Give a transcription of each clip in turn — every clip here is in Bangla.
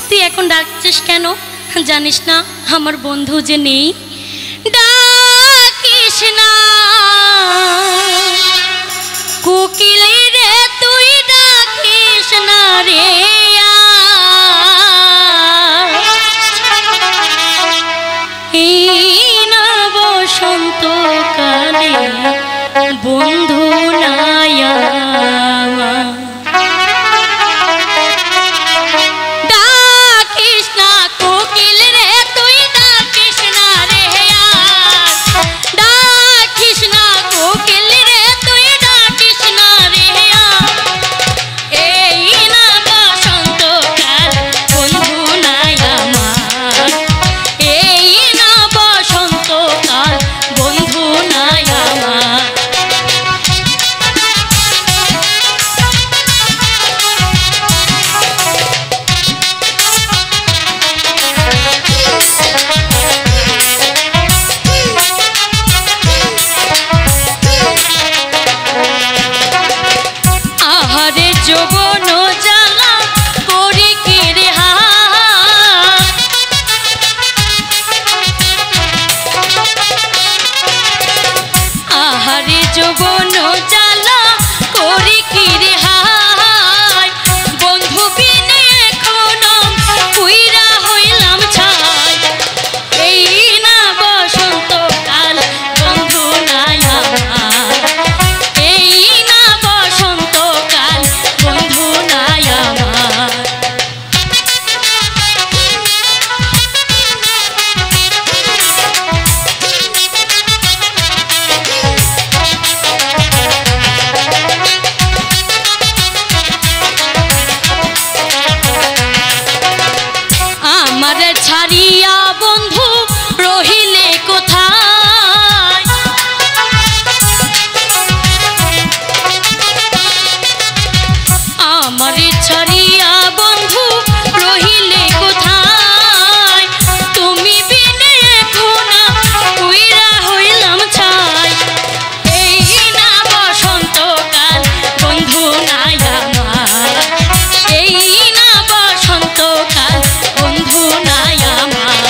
তুই এখন ডাকছিস কেন? জানিস না আমার বন্ধু যে নেই? ডাকিস না কোকিলি রে, তুই ডাকিস না রে। এই না বসন্তকালে বন্ধু নায়া ছাড়িয়া বন্ধু রহিলে কোথায়? আমারে ছাড়িয়া বন্ধু রহিলে কোথায়? তুমি বিনে এখন উইরা হইলাম ছাই। এই না বসন্তকাল বন্ধু নাই আমার, এই না বসন্তকাল বন্ধু নাই আমার।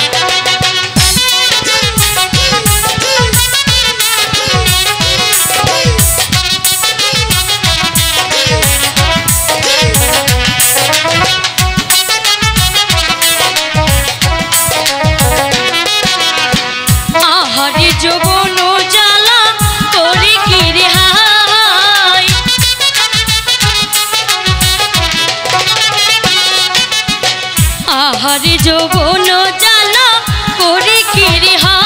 আহারে যৌবন জ্বালা করে কি রে হায়, আহারে যৌবন জ্বালা করে কি রে হায়।